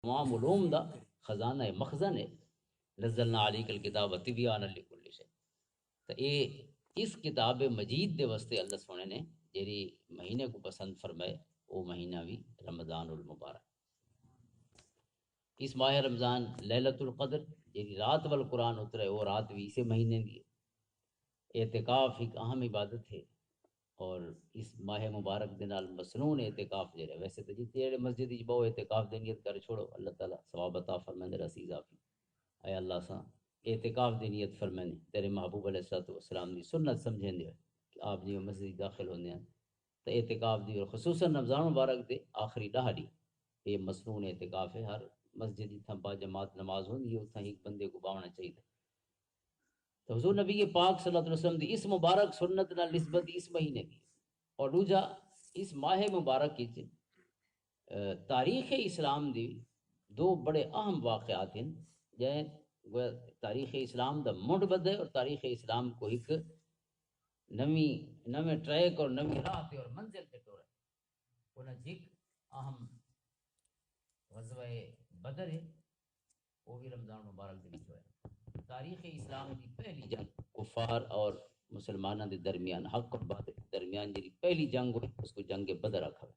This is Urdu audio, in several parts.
تمام علوم دا خزانہ مخزن ہے، نزلنا علیک الکتاب تبیانا لکل شیء۔ تو اے اس کتاب مجید دے واسطے اللہ سونے نے جیری مہینے کو پسند فرمائے وہ مہینہ بھی رمضان المبارک۔ اس ماہ رمضان لیلۃ القدر جیری رات والقرآن اترے وہ رات بھی اسی مہینے دی ہے۔ اعتکاف ایک اہم عبادت ہے، اور اس ماہ مبارک دے نال مسنون اعتکاف جڑا ویسے تو جتنے مسجد وچ بہو اعتکاف دی نیت کر چھوڑو اللہ تعالیٰ ثواب عطا فرمائے رسیز آفی۔ اے اللہ سا اعتکاف دی نیت فرمائے تیرے محبوب علیہ الصلوۃ والسلام دی سنت سمجھیں دے کہ آپ جی مسجد داخل ہوندے ہیں تو اعتکاف دی، اور خصوصاً رمضان مبارک دے آخری ڈاہڑی یہ مسنون اعتکاف ہے۔ ہر مسجد جتھاں با جماعت نماز ہوندی ہے اتھاں ایک بندے کو باونا چاہیے۔ تو حضور نبی پاک صلی اللہ علیہ وسلم دی اس مبارک سنت نال نسبت اس مہینے دی، اور دوجا اس ماہ مبارک وچ تاریخ اسلام دی دو بڑے اہم واقعات ہیں جائیں تاریخ اسلام دا منڈ بدے اور تاریخ اسلام کو ایک نویں ٹریک اور نویں راہ تے اور منزل تے ٹورے۔ انہاں ایک اہم غزوہ بدر ہے، وہ بھی رمضان مبارک دے وچ ہویا۔ تاریخ اسلام دی پہلی جنگ کفار اور مسلمانوں کے درمیان، حق اور باطل کے درمیان جی پہلی جنگ ہوئی اس کو جنگ بدر رکھا ہے،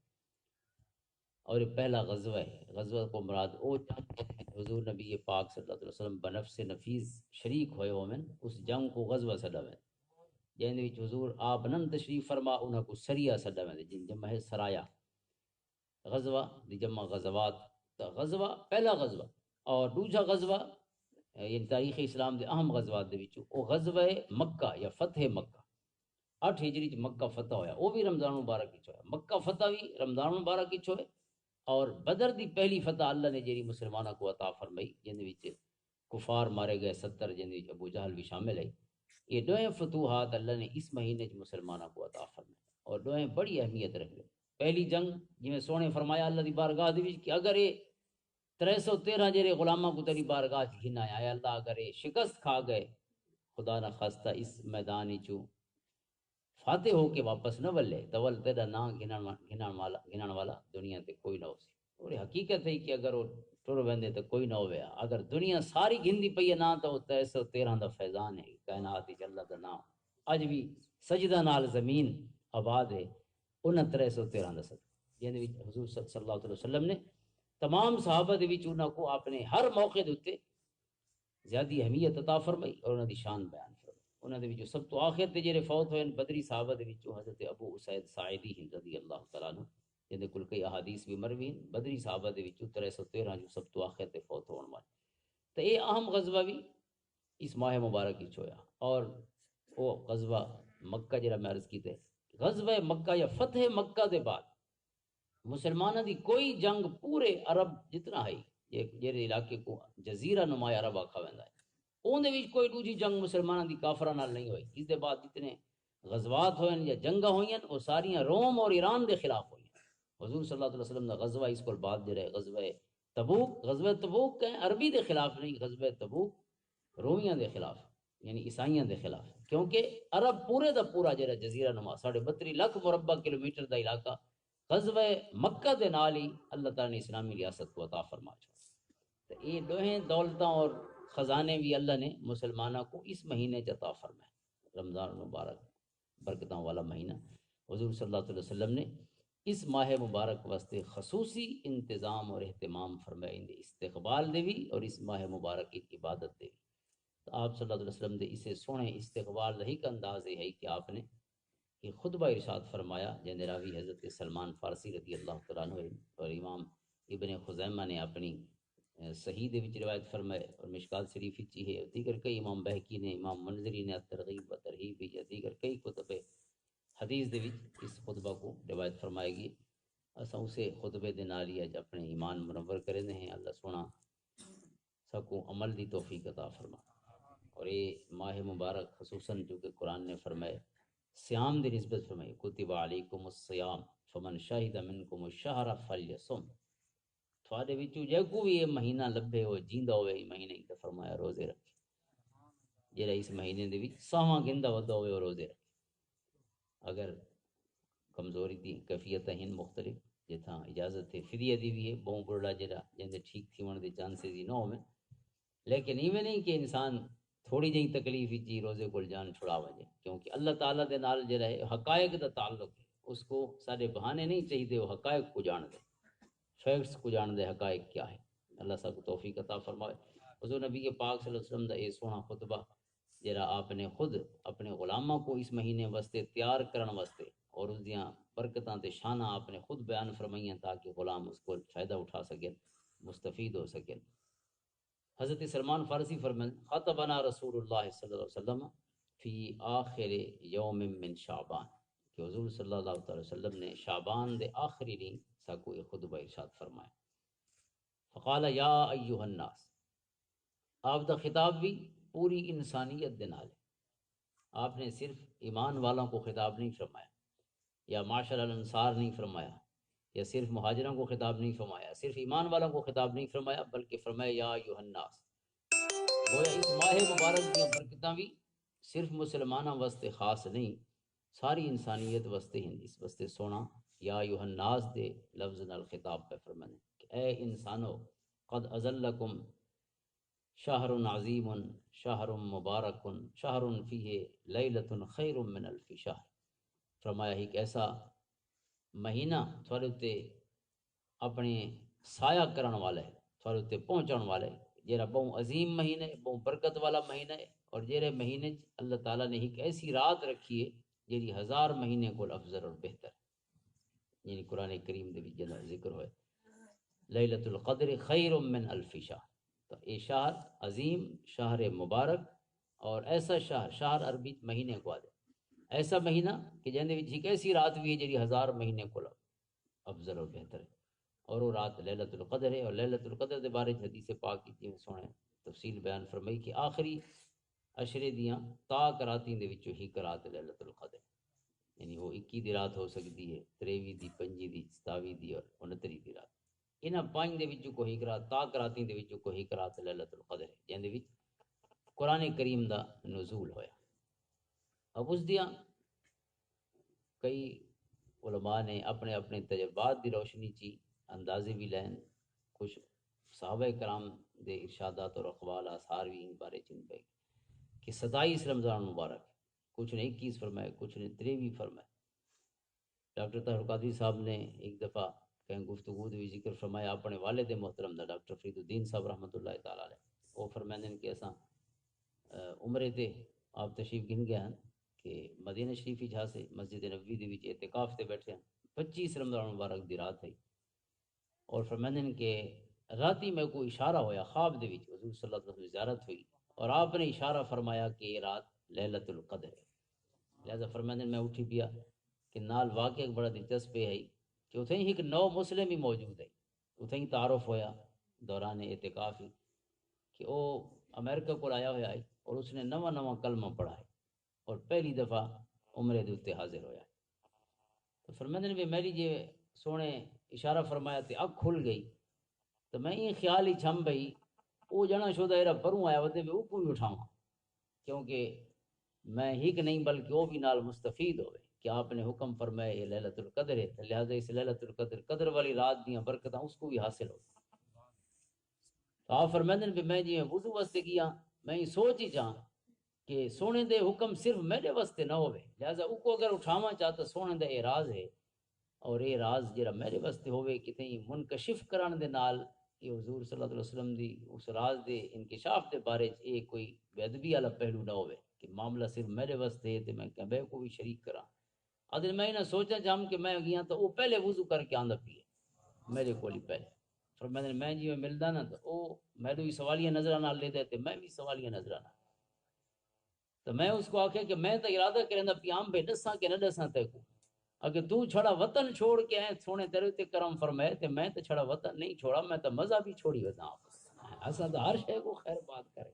اور یہ پہلا غزوہ ہے۔ غزوہ کو مراد او جنگ ہے حضور نبی پاک صلی اللہ علیہ وسلم بنفس نفیس شریک ہوئے ہو میں اس جنگ کو غزوہ سڈا ہے، جن وچ حضور آپ نن تشریف فرما انہاں کو سریہ سڈا ہے جن جمع ہے سرایا۔ غزوہ دی جمع غزوات، تو غزوہ پہلا غزوہ، اور دوسرا غزوہ یعنی تاریخ اسلام دے اہم غزوات دے وچوں او غزوہ مکہ یا فتح مکہ 8 ہجری چ مکہ فتح ہویا، وہ بھی رمضان مبارک وچ ہویا۔ مکہ فتح بھی رمضان مبارک وچ ہوئے، اور بدر دی پہلی فتح اللہ نے جیری مسلمانوں کو عطا فرمائی جن وچ کفار مارے گئے 70 جن وچ ابو جہل بھی شامل ہے۔ یہ دوئیں فتوحات اللہ نے اس مہینے چ مسلمانوں کو عطا فرمائی، اور دوئیں بڑی اہمیت رکھتے۔ پہلی جنگ جویں سونے فرمایا اللہ دی بارگاہ دے وچ کہ اگر یہ 313 جڑے غلاماں کو تیری بارگاہ چ گھنایا اے اللہ، اگر یہ شکست کھا گئے خدا نہ خواستہ اس میدان چوں فاتح ہو کے واپس نہ ولے تو ول تیرا نا گھنان والا دنیا تے کوئی نہ ہو سی۔ اور حقیقت ہے کہ اگر وہ ٹر ویندے تو کوئی نہ ہویا، اگر دنیا ساری گھندی پئی ہے نا تو 313 دا فیضان ہے کائنات وچ اللہ دا نام اج بھی سجدہ نال زمین آباد ہے 313 دا صدقہ، جن وچ حضور صلی اللہ علیہ وسلم نے تمام صحابہ دے وچ انہاں کو اپنے ہر موقع دے اوتے زیادی اہمیت عطا فرمائی اور انہاں دی شان بیان فرمائی۔ انہاں دے وچوں سب تو آخر تے جڑے فوت ہوئے بدری صحابہ دے وچوں حضرت ابو اسید ساعدی رضی اللہ تعالیٰ عنہ، جن دے کل کئی احادیث بھی مروی ہیں، بدری صحابہ دے وچوں 313 جو سب تو آخر تے فوت ہون والے۔ تو یہ اہم غزوہ بھی اس ماہ مبارک وچ ہویا، اور وہ غزوہ مکہ جڑا میں عرض کیتے غزوہ مکہ یا فتح مکہ دے بعد مسلمانوں دی کوئی جنگ پورے عرب جتنا ہے جڑے علاقے کو جزیرہ نما عرب آکھا ویندا ہے اون دے وچ کوئی دوجی جنگ مسلمانوں دی کافراں نال نہیں ہوئی۔ اس دے بعد جتنے غزوات ہوئے یا جنگاں ہوئیں وہ ساریاں روم اور ایران دے خلاف ہوئیں۔ حضور صلی اللہ علیہ وسلم دا غزوہ اس کو بعد جڑا ہے غزوہ تبوک، غزوہ تبوک کہ عربی دے خلاف نہیں، غزوہ تبوک رومیاں دے خلاف یعنی عیسائیاں دے خلاف، کیونکہ عرب پورے دا پورا جڑا جزیرہ نما 32.5 لاکھ مربع کلومیٹر دا علاقہ غزوہ مکہ دے نال ہی اللہ تعالیٰ نے اسلامی ریاست کو عطا فرما چھوڑا۔ تو یہ دوہیں دولتاں اور خزانے بھی اللہ نے مسلمانوں کو اس مہینے عطا فرمائے، رمضان المبارک برکتوں والا مہینہ۔ حضور صلی اللہ علیہ وسلم نے اس ماہ مبارک واسطے خصوصی انتظام اور اہتمام فرمائے، ان دے استقبال دے بھی اور اس ماہ مبارک کی عبادت دے بھی۔ تو آپ صلی اللہ علیہ وسلم دے اسے سونے استقبال رہی کا انداز ہے کہ آپ نے یہ خطبہ ارشاد فرمایا جن راوی حضرت سلمان فارسی رضی اللہ تعالیٰ عنہ اور امام ابن خزیمہ نے اپنی صحیح دے وچ روایت فرمائے، اور مشکات شریف وچ ہے، دیگر کئی امام بہقی نے، امام منذری نے ترغیب و ترہیب یا دیگر کئی کتب حدیث دے وچ اس خطبہ کو روایت فرمائے گی۔ اساں اسے خطبے دے نال ہی اج اپنے ایمان منور کرنے ہیں۔ اللہ سونا سکو عمل دی توفیق عطا فرما۔ اور یہ ماہ مبارک خصوصاً جو کہ قرآن نے فرمائے سیام دی نسبت فرمائی کتب علیکم الصیام فمن شہد منکم الشہر فلیصم، تھوڑے وچوں جے کو بھی یہ مہینہ لبھے ہو جیندا ہوئے یہ مہینے تے فرمایا روزے رکھے، جڑا اس مہینے دے وچ ساواں گندا ودا ہوئے اور روزے رکھے۔ اگر کمزوری دی کیفیت ہیں مختلف، جتھاں اجازت ہے فدیہ دی بھی ہے بہوں برڑا جڑا جندے ٹھیک تھی ون دے چانسز ہی نہ ہوویں، لیکن ایویں نہیں کہ انسان تھوڑی جہی تکلیف ہی روزے کو جان چھڑا وجے، کیونکہ اللہ تعالیٰ دے نال جڑا ہے حقائق دا تعلق ہے، اس کو سارے بہانے نہیں چاہیے، وہ حقائق کو جان دے، فیکٹس کو جان دے حقائق کیا ہے۔ اللہ سب کو توفیق عطا فرمائے۔ حضور نبی کے پاک صلی اللہ علیہ وسلم دا یہ سونا خطبہ جرا آپ نے خود اپنے غلاموں کو اس مہینے واسطے تیار کرن واسطے اور اس دیاں برکتاں تے شانہ آپ نے خود بیان فرمائیاں تاکہ غلام اس کو فائدہ اٹھا سکیں، مستفید ہو سکیں۔ حضرت سلمان فارسی فرمائیں خطبنا رسول اللہ صلی اللہ علیہ وسلم فی آخر یوم من شعبان، کہ حضور صلی اللہ علیہ وسلم نے شعبان دے آخری دن سا کوئی خطبہ ارشاد فرمایا۔ فقال یا ایہا الناس، آپ دا خطاب بھی پوری انسانیت دے نال ہے، آپ نے صرف ایمان والوں کو خطاب نہیں فرمایا، یا معاشر الانصار نہیں فرمایا، یا صرف مہاجروں کو خطاب نہیں فرمایا، صرف ایمان والوں کو خطاب نہیں فرمایا، بلکہ فرمایا یا ایھا الناس۔ گویا اس ماہ مبارک کی برکتاں بھی صرف مسلمانوں واسطے خاص نہیں، ساری انسانیت واسطے ہی، اس واسطے سونا یا ایھا الناس دے لفظ نال خطاب پہ فرمانے کہ اے انسانو قد ازلکم شہر عظیم شہر مبارک شہر فیہ لیلۃ خیر من الف شہر۔ فرمایا ایک ایسا مہینہ تھوڑے تے اپنے سایہ کرن والا ہے، تھوڑے تے پہنچن والا ہے، جیرا بہت عظیم مہینہ ہے، بہت برکت والا مہینہ ہے، اور جیرے مہینے اللہ تعالیٰ نے ایک ایسی رات رکھی ہے جیری 1000 مہینے کو افضل اور بہتر، یعنی قرآن کریم دے بھی جنہ ذکر ہوئے لیلۃ القدر خیر من الف شہر۔ تو یہ شہر عظیم، شہر مبارک، اور ایسا شہر عربی مہینے کو آدھے، ایسا مہینہ کہ جہاں وچ ایک ایسی رات بھی ہے جیڑی 1000 مہینے کو افضل اور بہتر ہے، اور وہ رات لیلۃ القدر ہے۔ اور لیلۃ القدر دے بارے حدیث پاک کی سونے تفصیل بیان فرمائی کہ آخری عشرے دیاں تاک راتیں دے وچوں ہی رات لیلۃ القدر، یعنی وہ 21 دی رات ہو سکتی ہے، 23 دی، 25 دی، 27 دی اور 29 دی رات، انہاں 5 دے وچوں کوئی رات تاک راتیں دے وچوں کوئی رات لیلۃ القدر ہے جہاں دے وچ قرآن کریم دا نزول ہویا۔ اب اس دیاں کئی علماء نے اپنے اپنے تجربات دی روشنی چی اندازے بھی لین، کچھ صحابہ کرام دے ارشادات اور اقوال آثار بھی ان بارے چن پہ کہ 27 رمضان مبارک، کچھ نے 21 فرمائے، کچھ نے 23 فرمائے۔ ڈاکٹر طاہر قادری صاحب نے ایک دفعہ کہیں گفتگو بھی ذکر فرمایا اپنے والد محترم دا ڈاکٹر فرید الدین صاحب رحمۃ اللہ تعالی علیہ، وہ فرمائیں کہ اساں عمرے تے آپ تشریف گن گئے ہیں کہ مدینہ شریف جہاں سے مسجد نبوی دے وچ اعتکاف تے بیٹھے ہیں، 25 رمضان مبارک دی رات ہے، اور فرمائیں کہ راتی میں کوئی اشارہ ہویا خواب دے وچ، حضور صلی اللہ علیہ وسلم زیارت ہوئی اور آپ نے اشارہ فرمایا کہ یہ رات لیلۃ القدر ہے۔ لہذا فرمائیں میں اٹھی پیا کہ نال واقعہ ایک بڑا دلچسپ ہے کہ اتھیں ہی ایک نو مسلم ہی موجود ہے، اتھیں ہی تعارف ہویا دوران اعتکاف ہی کہ وہ امریکہ کو آیا ہوا ہے اور اس نے نواں نواں کلمہ پڑھا ہے اور پہلی دفعہ عمرے دے اتنے حاضر ہویا ہے۔ تو فرمائیں بھی میری جی سونے اشارہ فرمایا تے اکھ کھل گئی، تو میں یہ خیال ہی چھم بھئی وہ جنا شدہ ایرا پروں آیا ودے میں اوپر بھی اٹھاؤں، کیونکہ میں ہی کہ نہیں بلکہ وہ بھی نال مستفید ہوئے کہ آپ نے حکم فرمایا یہ لیلۃ القدر ہے، لہذا اس لیلۃ القدر قدر والی رات دیاں برکتاں اس کو بھی حاصل ہو۔ تو آپ فرمائیں بھی میں جی وضو واسطے کیا، میں یہ سوچ ہی چاہاں کہ سونے دے حکم صرف میرے واسطے نہ ہوئے، لہذا او کو اگر اٹھاواں چاہتا سونے دے اے راز ہے، اور اے راز جرا میرے واسطے ہوئے کتنی منکشف کران دے نال یہ حضور صلی اللہ علیہ وسلم دی اس راز دے انکشاف دے بارے اے کوئی بے ادبی والا پہلو نہ ہوئے کہ معاملہ صرف میرے واسطے ہے تے میں کہ بے کو بھی شریک کراں۔ ادھر میں نہ سوچا جام کہ میں گیا تو وہ پہلے وضو کر کے آندا پیے میرے کو پہلے، فرمایا میں جی میں ملدا نا تو او میرے بھی سوالیہ نظراں نال لے دے تے میں بھی سوالیہ نظراں نال، تو میں اس کو آکھیا کہ میں تو ارادہ کریندا پیام بے دساں کہ نہ دساں تے کو، اگر تو چھڑا وطن چھوڑ کے آئے سونے تیرے تے کرم فرمائے تے میں تو چھڑا وطن نہیں چھوڑا، میں تو مزہ بھی چھوڑی وطن آپ اساں تو ہر شے کو خیر بات کرے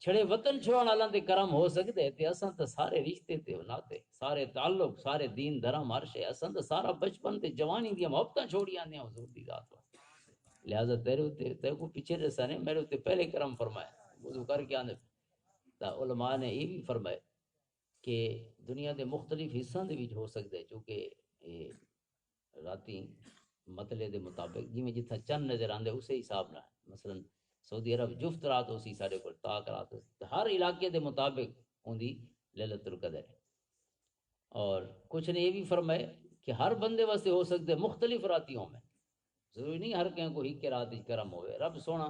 چھڑے وطن چھوڑن والاں تے کرم ہو سکدے تے اساں تو سارے رشتے تے ناتے سارے تعلق سارے دین دھرم ہر شے اساں تو سارا بچپن تے جوانی دی محبتاں چھوڑی آندے حضور دی ذات واسطے، لہذا تیرے تے تے کو پیچھے رسا نے میرے تے پہلے کرم فرمایا وضو کر کے آندے۔ تا علماء نے یہ بھی فرمایا کہ دنیا دے مختلف حصوں دے وچ ہو سکتا ہے چونکہ راتی مطلع دے مطابق جی میں جتھا چند نظر آندے اسی حساب نہ مثلا سعودی عرب جفت رات اسی سارے کو تاک رات ہر علاقے دے مطابق ہوندی لیلۃ القدر ہے۔ اور کچھ نے یہ بھی فرمائے کہ ہر بندے واسطے ہو سکتے مختلف راتیوں میں، ضروری نہیں ہر کہیں کو ہی کے رات کرم ہوئے۔ رب سونا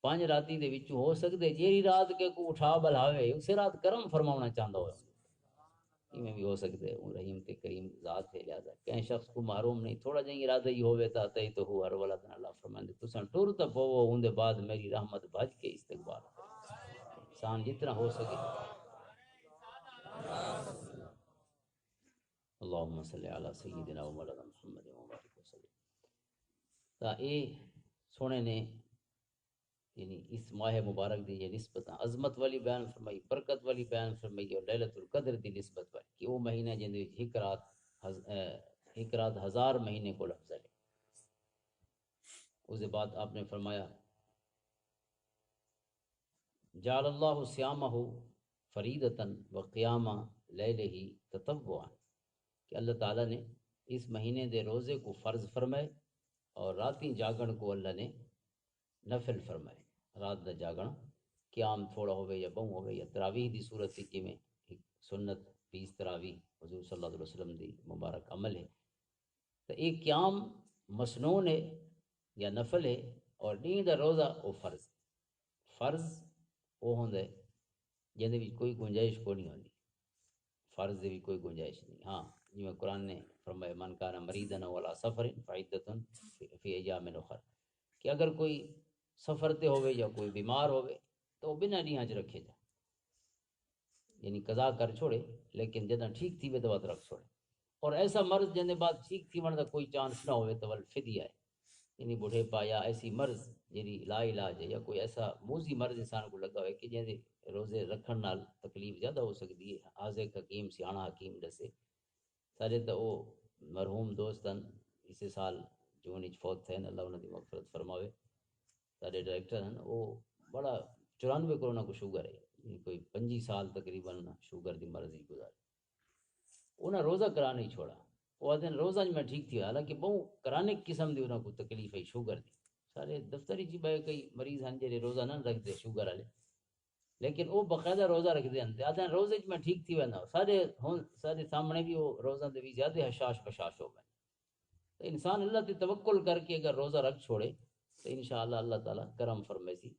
5 راتی دے وچوں ہو سکتے جیری رات کے کو اٹھا بلاوے اسے رات کرم فرماونا چاہتا ہوئے میں بھی ہو سکتے ہیں۔ رحیم تے کریم ذات ہے، لہذا کہیں شخص کو محروم نہیں، تھوڑا جہی ارادہ ہی ہوئے تا تے تو ہو ہر ولد اللہ فرمائے تساں ٹر تا پوو اون دے بعد میری رحمت بھج کے استقبال انسان جتنا ہو سکے۔ اللہم صلی علی سیدنا و مولانا محمد و بارک وسلم۔ تا اے سونے نے یعنی اس ماہ مبارک دی یہ نسبت عظمت والی بیان فرمائی، برکت والی بیان فرمائی اور لیلۃ القدر دی نسبت والی کہ وہ مہینہ جن وچ ایک رات 1000 مہینے کو افضل ہے۔ اس کے بعد آپ نے فرمایا جعل اللہ صیامہ فریدۃ وقیام لیلہ تطوعا کہ اللہ تعالیٰ نے اس مہینے دے روزے کو فرض فرمائے اور راتی جاگن کو اللہ نے نفل فرمائے۔ رات دا جاگن قیام تھوڑا ہوئے یا بہوں ہوئے یا تراویح دی صورت کی میں ایک سنت 20 تراویح حضور صلی اللہ علیہ وسلم دی مبارک عمل ہے۔ تو ایک قیام مسنون ہے یا نفل ہے اور نیند دا روزہ وہ فرض وہ ہوندے جہدے بھی کوئی گنجائش کو نہیں ہوندی، فرض دی بھی کوئی گنجائش نہیں۔ ہاں جی میں قرآن نے فرمایا من کان مریضا او علی سفر فعدۃ فی ایام اخر کہ اگر کوئی سفر تے ہوئے یا کوئی بیمار ہوئے تو بنا نیاج رکھے جا، یعنی قضا کر چھوڑے لیکن جدہ ٹھیک تھی وے تو رکھ چھوڑے۔ اور ایسا مرض جن بعد ٹھیک تھی ون دا کوئی چانس نہ ہوئے تو فدیہ ہے، یعنی بوڑھے پا یا ایسی مرض جیری لا علاج ہے یا کوئی ایسا موذی مرض انسان کو لگا ہوئے کہ جن روزے رکھن نال تکلیف زیادہ ہو سکتی ہے۔ حاضق حکیم سیاح حکیم دسے سارے تو وہ مرحوم دوستن اسی سال جون وچ فوت تھے، اللہ انہاں دی مغفرت فرماوے۔ سارے ڈائریکٹر ہیں وہ بڑا 94 کرونا کو شوگر ہے، کوئی 25 سال تقریباً شوگر دی مرضی گزارے، انہاں روزہ کرا نہیں چھوڑا۔ وہ دن روزہ میں ٹھیک تھی، حالانکہ بہت کرانک قسم دی انہاں کو تکلیف ہے شوگر دی۔ سارے دفتری جی بے کئی مریض ہیں جڑے روزہ نہ رکھتے شوگر والے، لیکن وہ باقاعدہ روزہ رکھتے ہیں۔ آدھے روزے میں ٹھیک تھی وینا سارے سامنے بھی وہ روزہ دے بھی زیادہ حشاش بشاش ہو گئے۔ تو انسان اللہ تے توکل کر کے اگر روزہ رکھ چھوڑے تو انشاءاللہ اللہ تعالیٰ کرم فرمائے سی،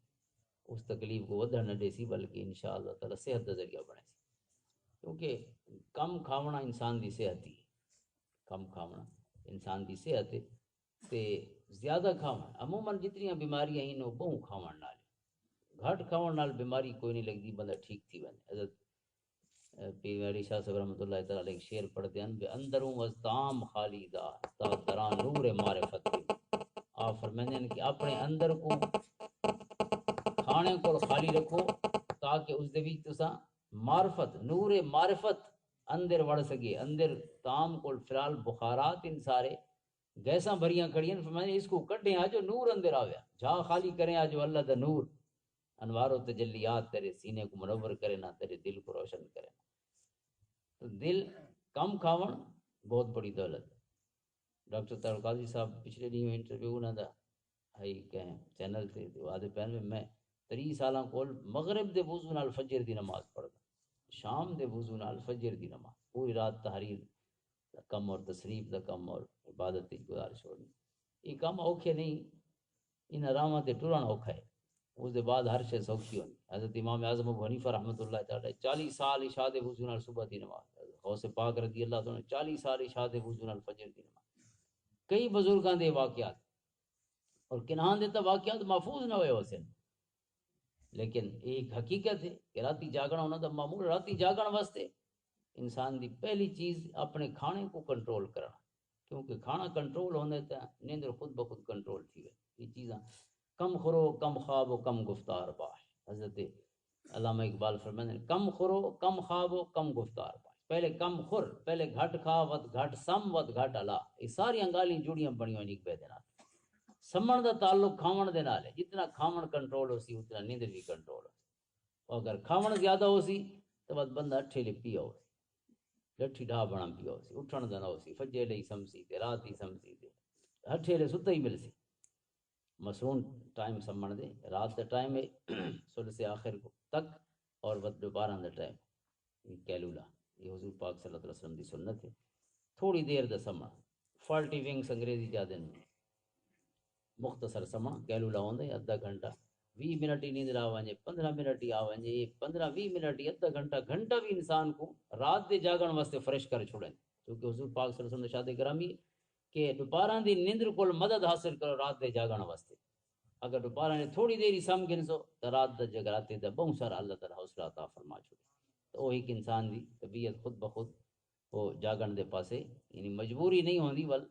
اس تکلیف کو ودھن نہ دے سی، بلکہ انشاءاللہ تعالیٰ صحت دا ذریعہ بنے سی۔ کیونکہ کم کھاونا انسان دی صحت ہی، کم کھاونا انسان دی صحت ہے تے زیادہ کھاونا عموماً جتنی بیماریاں ہیں وہ بہوں کھاون نال، گھٹ کھاون نال بیماری کوئی نہیں لگتی، بندہ ٹھیک تھی بنے۔ حضرت پیر علی شاہ صاحب رحمۃ اللہ تعالیٰ علیہ شعر پڑھتے ہیں بے اندروں از تام خالی دا تا دران نور معرفت دی۔ آپ فرماتے ہیں کہ اپنے اندر کو کھانے کو خالی رکھو تاکہ اس دے وچ تساں معرفت نور معرفت اندر وڑ سکے۔ اندر تام کو فلال بخارات ان سارے گیساں بھریاں کھڑیاں، فرماتے اس کو کڈیں آجو نور اندر آویا، جا خالی کریں آجو اللہ دا نور، انوار و تجلیات تیرے سینے کو منور کرے نہ تیرے دل کو روشن کرے۔ تو دل کم کھاون بہت بڑی دولت۔ ڈاکٹر طارق قاضی صاحب پچھلے دن انٹرویو انہاں دا ہے کہیں چینل تے آدھے پہلے میں 30 سالاں کول مغرب دے وضو نال فجر دی نماز پڑھدا، شام دے وضو نال فجر دی نماز، پوری رات تحریر دا کم اور تصریف دا کم اور عبادت دی گزارش ہونی۔ یہ کام اوکھے نہیں، ان آراماں تے ٹرن اوکھا ہے، اس دے بعد ہر شے سوکھی ہونی۔ حضرت امام اعظم ابو حنیفہ رحمۃ اللہ تعالی 40 سال عشاء دے وضو نال صبح دی نماز، غوث پاک رضی اللہ عنہ 40 سال عشاء دے وضو نال فجر دی نماز۔ کئی بزرگاں دے واقعات اور کنہاں دے تا واقعات محفوظ نہ ہوئے حسین، لیکن ایک حقیقت ہے کہ راتی جاگنا ہونا دا معمول۔ راتی جاگن واسطے انسان دی پہلی چیز اپنے کھانے کو کنٹرول کرنا، کیونکہ کھانا کنٹرول ہونے تا نیندر خود بخود کنٹرول تھی ہے۔ یہ چیزاں کم خورو کم خواب و کم گفتار باش، حضرت علامہ اقبال فرماتے ہیں کم خورو کم خواب و کم گفتار باش، پہلے کم خور، پہلے گھٹ کھا ود گھٹ سم ود گھٹ الا۔ یہ ساری انگالیاں جڑیاں بنی ہوئی ایک بے دے نال۔ سمن دا تعلق کھاون دے نال ہے، جتنا کھاون کنٹرول ہو سی اتنا نیندر بھی کنٹرول ہو سی۔ اور اگر کھاون زیادہ ہو سی تو بعد بندہ ٹھیلے پیا ہو سی۔ لٹھی ڈھا بنا پیا ہو سی اٹھن دا نہ ہو سی فجے لئی سمسی تے رات ہی سمسی تے ہٹھے لے ستا ہی مل سی مسرون ٹائم سمجھ دے رات دا ٹائم ہے صبح سے آخر کو تک اور وقت دوپہر دا ٹائم کیلولا یہ حضور پاک صلی اللہ علیہ وسلم دی سنت ہے تھوڑی دیر دا سمع 40 ونگس انگریزی جا دین مختصر سمع کیلولا ہوندا ہے ادھا گھنٹہ 20 منٹ ہی نیند آ ونجے 15 منٹ ہی آ ونجے 15-20 منٹ ہی ادھا گھنٹہ گھنٹہ بھی انسان کو رات دے جاگن واسطے فریش کر چھوڑیں کیونکہ حضور پاک صلی اللہ علیہ وسلم نے شاد گرامی کہ دوپہر دی نیندر کول مدد حاصل کرو رات دے جاگن واسطے اگر دوپہر نے تھوڑی دیر ہی سم گنسو تو رات دا جگراتے دا بہت سارا اللہ تعالی حوصلہ عطا فرما چھوڑے تو وہ ایک انسان دی طبیعت خود بخود وہ جاگن دے پاسے یعنی مجبوری نہیں ہوندی ول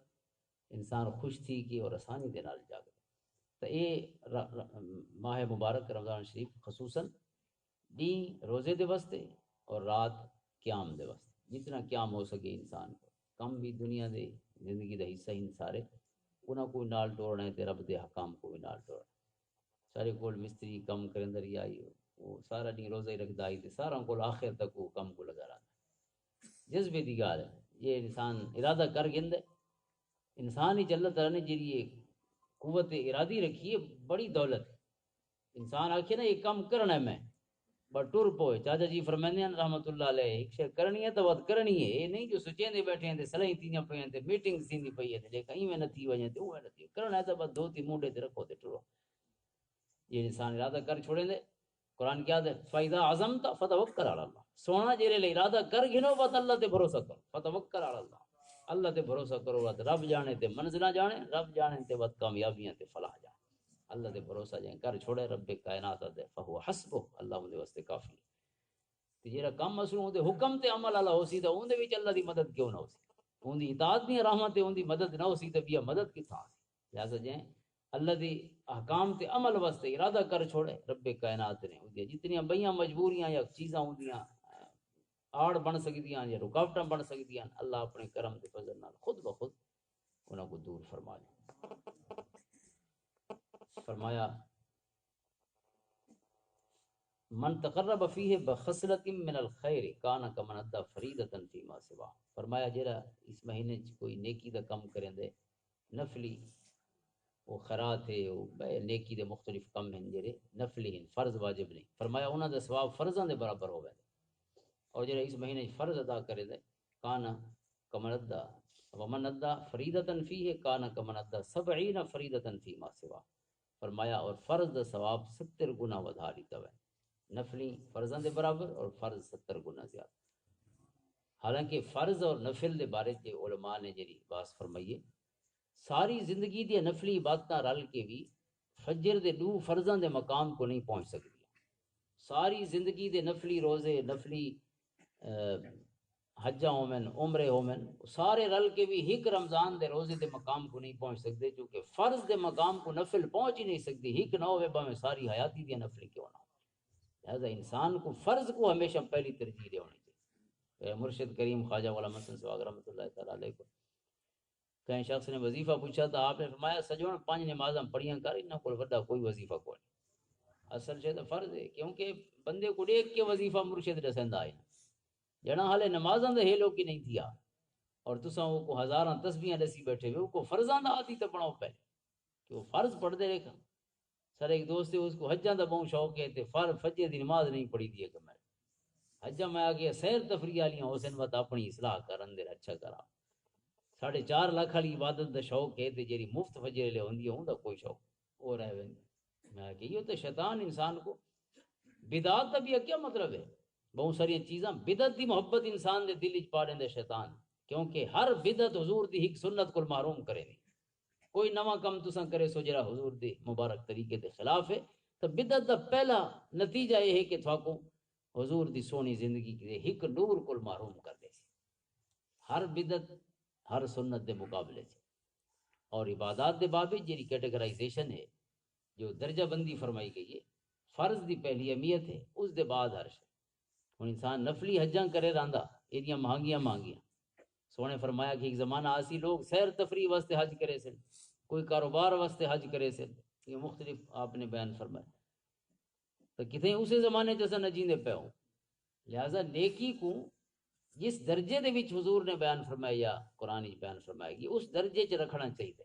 انسان خوش تھی کہ اور آسانی دے نال جاگ تو اے ماہ مبارک رمضان شریف خصوصاً دین روزے دے واسطے اور رات قیام دے واسطے جتنا قیام ہو سکے انسان کو کم بھی دنیا دے زندگی دا حصہ ہی سارے انہاں کوئی نال ٹوڑنا ہے تے رب دے حکام کو بھی نال ٹوڑنا سارے کول مستری کم کرندر ہی آئی وہ سارا دن روزہ ہی رکھدا ہی تے سارا کول آخر تک وہ کم کو لگا رہا جذبے دی گال ہے یہ انسان ارادہ کر گندے انسان ہی اللہ تعالیٰ نے جی یہ قوت ارادی رکھی ہے بڑی دولت ہے انسان آکھے نا یہ کام کرنا ہے میں بس ٹر پوئے چاچا جی فرماندے ہیں رحمت اللہ علیہ ایک شے کرنی ہے تو بات کرنی ہے یہ نہیں جو سوچیں دے بیٹھے ہیں تے صلاحی تیاں پئی ہیں تے میٹنگ تھیندی پئی ہے تے لیکن ایویں نہ تھی وجے تے اوے نہ تھی کرنا ہے تو بس دو تی منڈے تے رکھو تے ٹرو یہ انسان ارادہ کر چھوڑے دے قرآن کیا ہے فَإِذَا عَزَمْتَ فَتَوَكَّلْ عَلَى اللَّهِ سونا جیرے لے ارادہ کر گھنو بات اللہ تے بھروسہ کرو فتوکل علی اللہ اللہ تے بھروسہ کرو بات رب جانے تے منزلہ جانے رب جانے تے بات کامیابیاں تے فلاح جانے اللہ تے بھروسہ جائیں کر چھوڑے رب کائنات دے فہو حسبہ اللہ اون دے واسطے کافی تے جیڑا کم مسلو دے حکم تے عمل اللہ ہوسی تے اون دے وچ اللہ دی مدد کیوں نہ ہوسی اون دی اطاعت دی رحمت تے اون دی مدد نہ ہوسی تے بیا مدد کتھاں لہذا جائیں اللہ دی احکام تے عمل واسطے ارادہ کر چھوڑے رب کائنات نے جتنی بیاں مجبوریاں یا چیزاں ہوندیاں آڑ بن سکدیاں یا رکاوٹاں بن سکدیاں اللہ اپنے کرم دے فضل نال خود بخود انہاں کو دور فرما لے فرمایا من تقرب فیہ بخصلۃ من الخیر کان کمن ادى فریضۃ فیما سوا فرمایا جڑا اس مہینے چ کوئی نیکی دا کم کرندے نفلی وہ خیرات ہے وہ نیکی دے مختلف کم ہیں جڑے نفلی ہیں فرض واجب نہیں فرمایا انہاں دا ثواب فرضاں دے برابر ہوے اور جڑا اس مہینے فرض ادا کرے دے کانا کمن ادا ومن ادا فریدتن فیہ کانا کمن ادا 70 فریدتن فیما سوا فرمایا اور فرض دا ثواب 70 گنا ودھا لیتا ہے نفلی فرضاں دے برابر اور فرض 70 گنا زیادہ حالانکہ فرض اور نفل دے بارے کے علماء نے جڑی بات فرمائیے ساری زندگی دی نفلی عبادتاں رل کے بھی فجر دے دو فرضاں دے مقام کو نہیں پہنچ سکتی ساری زندگی دے نفلی روزے نفلی حجاں ہومن عمرے ہومن سارے رل کے بھی ہک رمضان دے روزے دے مقام کو نہیں پہنچ سکتے کیونکہ فرض دے مقام کو نفل پہنچ ہی نہیں سکتی ہک نہ ہوئے باویں ساری حیاتی دی نفلی کیوں نہ ہو لہذا انسان کو فرض کو ہمیشہ پہلی ترجیح دے ہونی چاہیے مرشد کریم خواجہ والا مسن سواگ رحمۃ اللہ تعالی علیہ کو کہیں شخص نے وظیفہ پوچھا تھا آپ نے فرمایا سجون 5 نمازاں پڑھیاں کر انہاں کول وڈا کوئی وظیفہ کوئی اصل شے فرض ہے کیونکہ بندے کو دیکھ کے وظیفہ مرشد دسندا ہے جنا حالے نمازاں دے ہیلو کی نہیں تھیا اور تساں وہ کو ہزاراں تسبیحاں دسی بیٹھے ہوئے کو فرضاں دا عادی تے بناؤ پہلے کہ وہ فرض پڑھ دے رکھا سر ایک دوست ہے اس کو حجاں دا بہت شوق ہے تے فجر دی نماز نہیں پڑھی دی کہ میں حجاں میں آگے سیر تفریح والیاں حسین وت اپنی اصلاح کرن دے اچھا کرا 4.5 لاکھ والی عبادت دا شوق ہے تے جیڑی مفت فجر لے ہوندی ہے اوندا کوئی شوق اور ہے میں کہ یہ تو شیطان انسان کو بدعت دا بھی کیا مطلب ہے بہت ساری چیزاں بدعت دی محبت انسان دے دل وچ پا دے شیطان کیونکہ ہر بدعت حضور دی ایک سنت کو محروم کرے نہیں کوئی نواں کم تساں کرے سو جڑا حضور دے مبارک طریقے دے خلاف ہے تو بدعت دا پہلا نتیجہ یہ ہے کہ تھاکو حضور دی سونی زندگی کے ایک نور کو محروم کر دے ہر بدعت ہر سنت دے مقابلے سے اور عبادات دے باب جی کیٹیگرائزیشن ہے جو درجہ بندی فرمائی گئی ہے فرض دی پہلی اہمیت ہے اس دے بعد ہر شے ہن انسان نفلی حجاں کرے راندا ایڈیاں مہنگیاں سونے فرمایا کہ ایک زمانہ آسی لوگ سیر تفریح واسطے حج کرے سن کوئی کاروبار واسطے حج کرے سن یہ مختلف آپ نے بیان فرمایا تو کتنے اسی زمانے جیسا نہ جیندے پہ ہوں لہذا نیکی کو جس درجے دے وچ حضور نے بیان فرمایا یا قرآن وچ بیان فرمایا کہ اس درجے چ رکھنا چاہیے.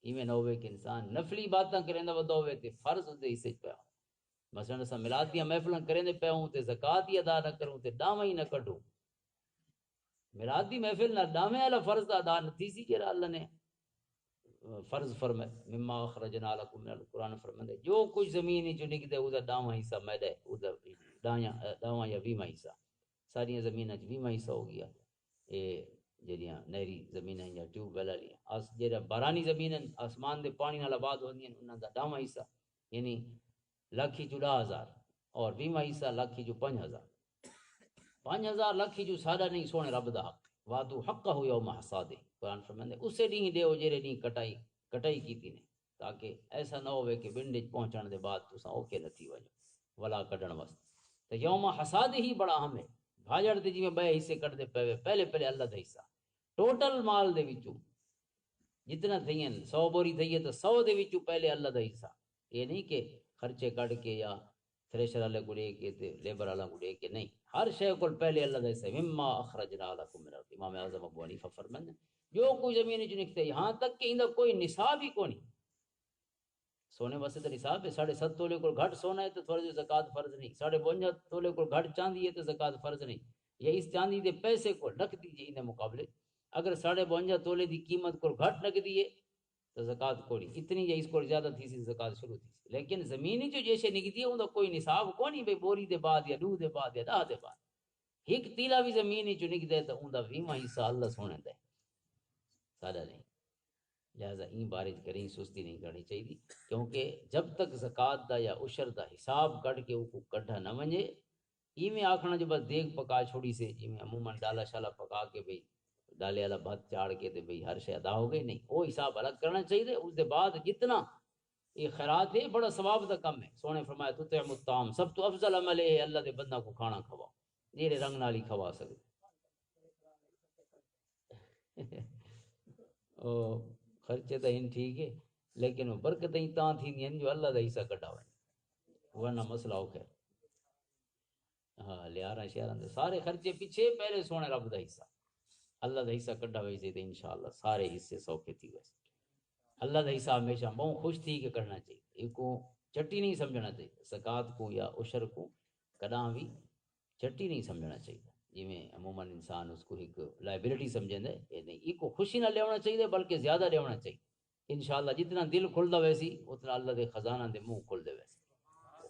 ایویں نہ ہوئے کہ انسان نفلی باتاں کریندا ودا ہوئے تے فرض دے حصے پیا. مثلا اساں میلاد دیاں محفلاں کریندے پیا ہوں تے زکات ہی ادا نہ کروں تے ڈاواں ہی نہ کڈوں. میلاد دی محفل نہ ڈاویں والا فرض ادا نہ تھی سی جڑا اللہ نے فرض فرمائے. مما اخرجنا لکم من القرآن فرمائے جو کچھ زمین وچ نکدے او دا ڈاواں حصہ میدا ہے او دا ڈاواں یا 20واں حصہ ساری زمیناں 20واں حصہ ہو گیا. اے جڑیاں نہری زمیناں یا ٹیوب ویل والی جڑا بارانی زمیناں آسمان دے پانی نال آباد ہوندیاں انہاں دا 10واں حصہ یعنی لاکھ جو 10,000 اور 20واں حصہ لاکھ جو 5,000. 5,000 لاکھ جو ساڈا نہیں سونے رب دا حق وعدو حق ہو یوم حصاد. قرآن فرماندے اسے ڈی دیو جڑے ڈی کٹائی کیتی نے تاکہ ایسا نہ ہوئے کہ ونڈ پہنچن دے بعد تساں اوکے نہ تھی وجو ولا کڈن واسطے. تو یوم حصاد ہی بڑا اہم ہے. بھاجڑ تے جویں بے حصے کٹ دے پے پہلے اللہ دا حصہ ٹوٹل مال دے وچوں جتنا تھین 100 بوری تھئی تو 100 دے وچوں پہلے اللہ دا حصہ. یہ نہیں کہ خرچے کٹ کے یا تھریشر والے کو دے کے تے لیبر والا کو دے کے نہیں ہر شے کو پہلے اللہ دا حصہ. مما اخرجنا لکم من الارض امام اعظم ابو حنیفہ فرماتے ہیں جو کوئی زمین وچ نکتے یہاں تک کہ اندا کوئی نصاب ہی کونی. سونے واسطے تو نصاب ہے 7.5 تولے کو گھٹ سونا ہے تو تھوڑی جو زکات فرض نہیں. 52 تولے کو گھٹ چاندی ہے تو زکات فرض نہیں. یا اس چاندی دے پیسے کو رکھ دیجئے ان مقابلے اگر 52 تولے دی قیمت کو گھٹ رکھ دیے تو زکات کوئی اتنی یا اس کو زیادہ تھی سی زکات شروع تھی. لیکن زمینی جو جیسے نکتی ہے اوندا کوئی نصاب کونی بے بوری دے بعد یا 2 دے بعد یا 10 دے بعد. ایک تیلا بھی زمین وچ نکدے تو اوندا 20واں حصہ اللہ سونے دے ساڈا نہیں. لہذا این بارے کریں سستی نہیں کرنی چاہیے کیونکہ جب تک زکات دا یا عشر دا حساب کٹ کے او کو کڈھا نہ ونجے ایویں آکھنا جو بس دیگ پکا چھوڑی سے جویں عموماً ڈالا شالا پکا کے بھئی ڈالے والا بھت چاڑ کے تے بھئی ہر شے ادا ہو گئی نہیں. وہ حساب الگ کرنا چاہیے. اس دے بعد جتنا یہ خیرات ہے بڑا ثواب دا کم ہے. سونے فرمایا تطعم الطعام سب تو افضل عمل ہے اللہ دے بندہ کو کھانا کھواؤ جیرے رنگ نال ہی کھوا سکے. او خرچے تو ان ٹھیک ہے لیکن وہ برکتیں تاں تھیندیاں جو اللہ دا حصہ کٹا ہوئے ورنہ مسئلہ اوکھا ہے. ہاں لیارہ شہراں دے سارے خرچے پیچھے پہلے سونے رب دا حصہ اللہ دا حصہ کڈا ہوئی سے انشاءاللہ سارے حصے سوکھے تھی ویسے. اللہ دا حصہ ہمیشہ بہت خوش تھی کہ کرنا چاہیے. ایک کو چٹی نہیں سمجھنا چاہیے زکات کو یا عشر کو کداں بھی چٹی نہیں سمجھنا چاہیے جی میں عموماً انسان اس کو ایک لائبلٹی سمجھیں دے یہ نہیں ایک کو خوشی نہ لینا چاہیے بلکہ زیادہ لینا چاہیے. انشاءاللہ جتنا دل کھلدا ویسی اتنا اللہ دے خزانہ دے منہ کھل دے ویسی.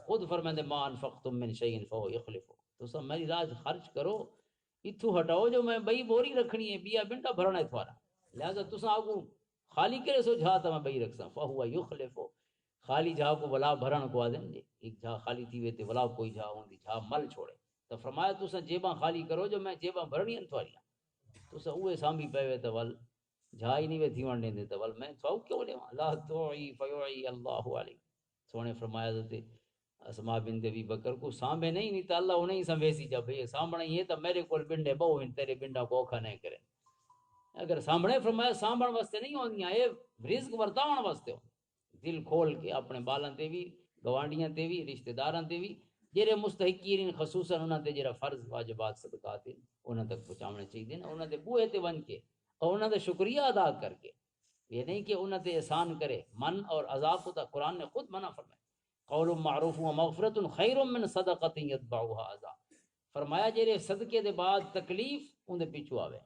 خود فرماندے ما انفقتم من شیء فهو یخلفہ تو سب میری راج خرچ کرو اتھو ہٹاؤ جو میں بئی بوری رکھنی ہے بیا بنٹا بھرنا ہے تھوڑا لہذا تساں آگوں خالی کرے سو جھا تا میں بئی رکھساں فہو یخلفہ خالی جھا کو ولا بھرن کو آدن جی ایک جھا خالی تھی وے تے ولا کوئی جھا ہوندی جھا مل چھوڑے تو فرمایا تساں جیباں خالی کرو جو میں جیباں بھرنی ہیں تھوڑیاں تساں اوے سامبھی پے وے تے ول جھا ہی نہیں وے تھیون دے تے ول میں تھو کیوں دیواں لا توعی فیعی اللہ علیہ. سونے فرمایا تے اسماء بنت ابی بکر کو سانبے نہیں تو اللہ انہیں سنبھیسی جب یہ سامبنا یہ تو میرے کول بنڈے بہو ہیں تیرے بنڈا کو اوکھا نہیں کرے. اگر سامبنے فرمایا سانبن واسطے نہیں ہوندیاں اے رزق ورتاون واسطے ہو. دل کھول کے اپنے بالاں تے بھی گوانڈیاں تے بھی رشتہ داراں تے بھی جڑے مستحقین خصوصاً انہاں تے جڑا فرض واجبات صدقات ہیں انہاں تک پہنچاونے چاہیے نا انہاں دے بوئے تے ون کے اور انہاں دا شکریہ ادا کر کے. یہ نہیں کہ انہاں تے احسان کرے من اور عذاب کو قرآن نے خود منع فرمایا قول معروف و مغفرت خیر من صدقۃ یتبعها اذى. فرمایا جڑے صدقے دے بعد تکلیف اون دے پیچھے آوے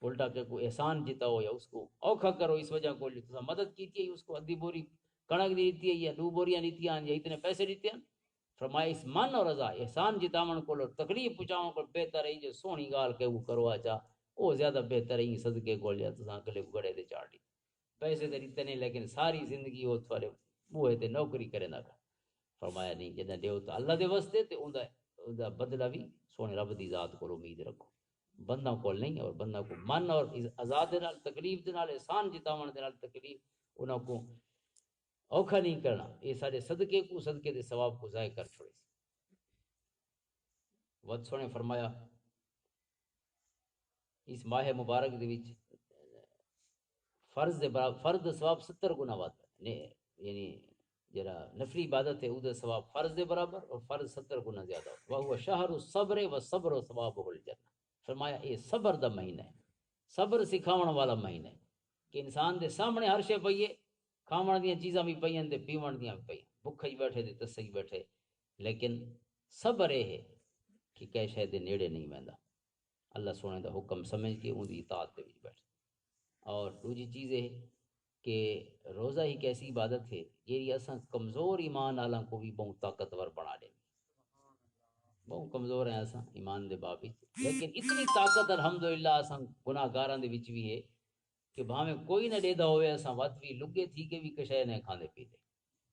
الٹا کہ کوئی احسان جتا ہو یا اس کو اوکھا کرو اس وجہ کو تو مدد کی تھی اس کو ادھی بوری کنک دی دیتی ہے یا 2 بوریاں دیتی ہیں یا اتنے پیسے دیتے ہیں. فرمایا اس من اور رضا احسان جتاون کو تکلیف پہنچاون کو بہتر ہے جو سونی گال کہ وہ کرو اچا او زیادہ بہتر ہے صدقے کو یا تساں کلے گڑے دے چاڑ دی پیسے تے دیتے نہیں لیکن ساری زندگی وہ تھوڑے بوئے تے نوکری کرے نہ. فرمایا نہیں جدہ دیو تو اللہ دے واسطے تے اوندا بدلہ بھی سونے رب دی ذات کو امید رکھو بندہ کو نہیں. اور بندہ کو من اور آزاد دے نال تکلیف دے نال احسان جتاون دے نال تکلیف انہاں کو اوکھا نہیں کرنا. یہ سارے صدقے کو صدقے دے ثواب کو ضائع کر چھوڑے. ود سونے فرمایا اس ماہ مبارک دے وچ فرض دے برابر فرض ثواب 70 گنا وات یعنی جرا نفلی عبادت ہے او ثواب فرض دے برابر اور فرض 70 گنا زیادہ. وہ شہر الصبر و صبر و ثواب الجنہ. فرمایا یہ صبر دا مہینہ ہے، صبر سکھاون والا مہینہ ہے کہ انسان دے سامنے ہر شے پئی ہے، کھاون دیاں چیزاں بھی پئی تے پیون دیاں بھی پئی، بھکھ ہی بیٹھے تے تسے بیٹھے، لیکن صبر یہ ہے کہ کہہ شے دے نیڑے نہیں ویندا، اللہ سونے دا حکم سمجھ کے اون دی اطاعت دے وچ بیٹھے۔ اور دوسری چیز ہے کہ روزہ ایک ایسی عبادت ہے جیڑی اساں کمزور ایمان والاں کو بھی بہت طاقتور بنا دے، بہت کمزور ہیں اساں ایمان دے باب وچ، لیکن اتنی طاقت الحمدللہ اساں گناہ گاراں دے وچ بھی ہے کہ بھاویں کوئی نہ ڈیدا ہوئے اساں وت بھی لگے تھی کہ بھی کشے نے کھاندے پیتے،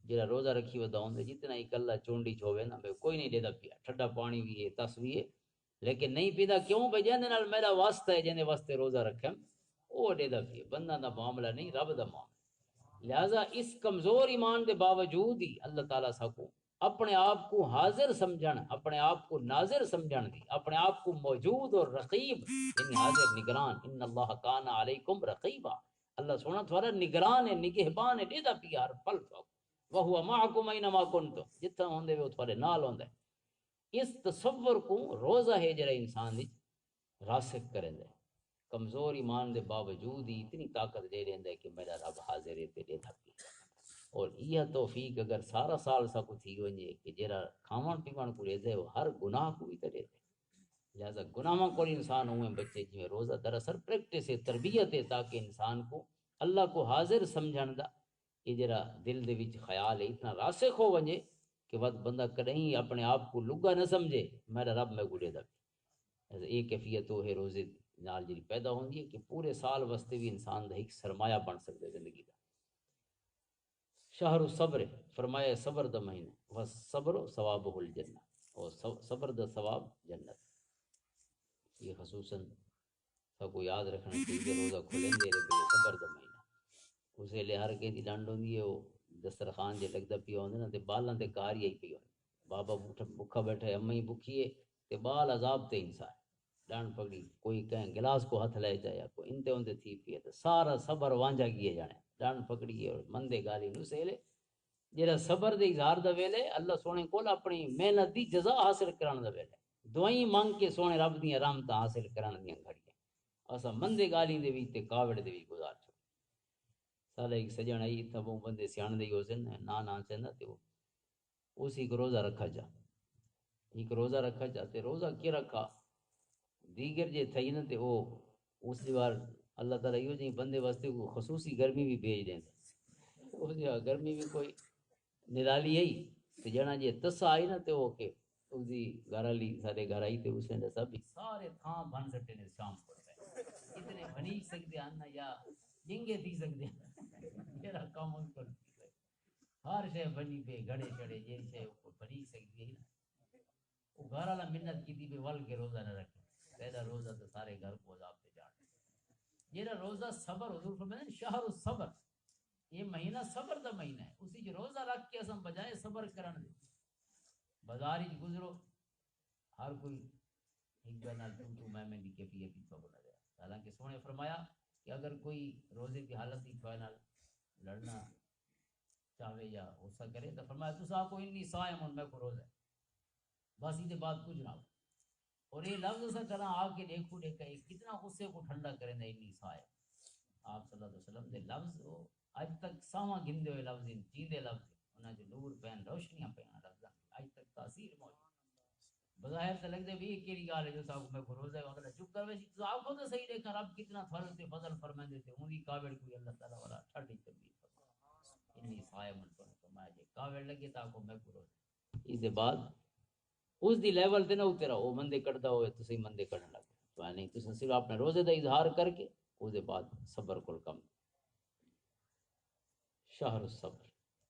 جڑا روزہ رکھی ودا ہوندے جتنا ہی کلا چونڈی چ ہوے نا بے کوئی نہیں ڈیدا پیا، ٹھڈا پانی بھی ہے تس بھی ہے، لیکن نہیں پیدا کیوں بھئی جے نال میرا واسطہ ہے جے واسطے روزہ رکھم او ڈیدا پیے، بندہ دا معاملہ نہیں رب دا معاملہ۔ لہذا اس کمزور ایمان دے باوجود ہی اللہ تعالیٰ ساکو اپنے آپ کو حاضر سمجھن، اپنے آپ کو ناظر سمجھن دی، اپنے آپ کو موجود اور رقیب یعنی حاضر نگران، ان اللہ کان علیکم رقیبا، اللہ سونا تھوڑا نگران ہے، نگہبان ہے، دیدا پیا ہر پل وہو معکم اینما کنتم، جتنا ہوندے وہ تھوڑے نال ہوندا ہے۔ اس تصور کو روزہ ہے جڑا انسان دی راسخ کریں دے، کمزور ایمان دے باوجود ہی اتنی طاقت دے رہندا ہے کہ میرا رب حاضر ہے تے دیدا پیا، اور یہ توفیق اگر سارا سال سا کو تھی ونجے کہ جڑا کھاون پیون کو دے وہ ہر گناہ کو بھی تے دے، لہذا گناہاں کو انسان ہوئے بچے جی روزہ دراصل پریکٹس ہے، تربیت ہے، تاکہ انسان کو اللہ کو حاضر سمجھن دا یہ جڑا دل دے وچ خیال ہے اتنا راسخ ہو ونجے کہ وقت بندہ کہیں اپنے آپ کو لگا نہ سمجھے میرا رب میں گڑے دا، ایک کیفیت وہ ہے روزے نال جی پیدا ہوندی ہے کہ پورے سال واسطے بھی انسان دا ایک سرمایہ بن سکتا ہے زندگی دا۔ شہر الصبر فرمایا صبر دا مہینہ، والصبر ثوابہ الجنہ، اور صبر دا ثواب جنت، یہ خصوصاً سب کو یاد رکھنا چاہیے، روزہ کھلیں دے رہے بے صبر دا مہینہ، اسے لے ہر کے دی ڈانڈ ہوندی ہے، وہ دسترخوان جے لگدا پیا ہوندا نا تے بالاں تے کار ہی پئی ہوندی، بابا بھکھا بیٹھا ہے، امی بھکھی ہے تے بال عذاب تے انسان ڈانڈ پکڑی، کوئی کہیں گلاس کو ہاتھ لے جایا، کوئی انتے اندے تھی پی تے سارا صبر وانجا کیے جانے، ڈانڈ پکڑی اور مندے گالی نو سیلے جڑا صبر دے اظہار دا ویلے اللہ سونے کول اپنی محنت دی جزا حاصل کران دا ویلے، دعائیں مانگ کے سونے رب دیاں رحمتاں حاصل کران دیاں گھڑیاں اسا مندے گالی دے وی تے کاوڑ دے وی گزار چھوڑ۔ سالہ ایک سجن آئی تھا وہ بندے سیان دے ہو سن نا چندا تے وہ اسی کو روزہ رکھا جا، ایک روزہ رکھا جا تے روزہ کی رکھا دیگر جے تھئی نا تے او اس دیوار اللہ تعالیٰ یوں جی بندے واسطے کو خصوصی گرمی بھی بھیج دیں اس دی گرمی بھی کوئی نرالی آئی تے جنا جے تسا آئی نا تے وہ کہ اس دی گھر والی سارے گھر آئی تے اس نے سب سارے تھاں بن سکتے نے شام کو اتنے بنی سکتے ہیں یا جنگے تھی سکتے ہیں میرا کام ان کو ہر شے بنی پہ گھڑے چڑے جے شے بنی سکتی ہے وہ گھر والا منت کی تھی پہ ول کے روزہ نہ رکھے پہلا روزہ تو سارے گھر کو عذاب پہ جانے یہ روزہ صبر حضور فرماتے ہیں شہر الصبر، یہ مہینہ صبر دا مہینہ ہے، اسی جو روزہ رکھ کے اسم بجائے صبر کرن دے بازاری گزرو ہر کوئی ایک بنال تو میں دی کیفیت ہی پکڑ رہا، حالانکہ سونے فرمایا کہ اگر کوئی روزے کی حالت ہی نال لڑنا چاہے یا غصہ کرے تو فرمایا تو صاحب کو انی صائم میں کو روزہ بس یہ بات کچھ نہ ہو، اور یہ لفظ سے کرنا آ کے دیکھو دیکھا کتنا غصے کو ٹھنڈا کرے نا انی صائم، آپ صلی اللہ علیہ وسلم دے لفظ وہ اج تک ساواں گندے ہوئے لفظ جیندے لفظ انہاں جو نور پہن روشنیاں پہن لفظ اج تک تاثیر موجود بظاہر سے لگتے بھی کیڑی گال ہے جو صاحب میں کو روزہ ہے اگر چپ کر ویسی تو آپ کو تو صحیح دیکھا رب کتنا فرض تے فضل فرمائے تے اونی کاوڑ کوئی اللہ تعالی والا ٹھڈی تبدیل فرمائے انی صائم من فرمایا جے کاوڑ لگے تا کو میں کو روزہ اس دے بعد اس دی لیول تے نہ اترا او مندے کڈدا ہوئے تسی مندے کڈن لگ تو نہیں تسی صرف اپنے روزے دا اظہار کر کے اس دے بعد صبر کول کم شہر الصبر،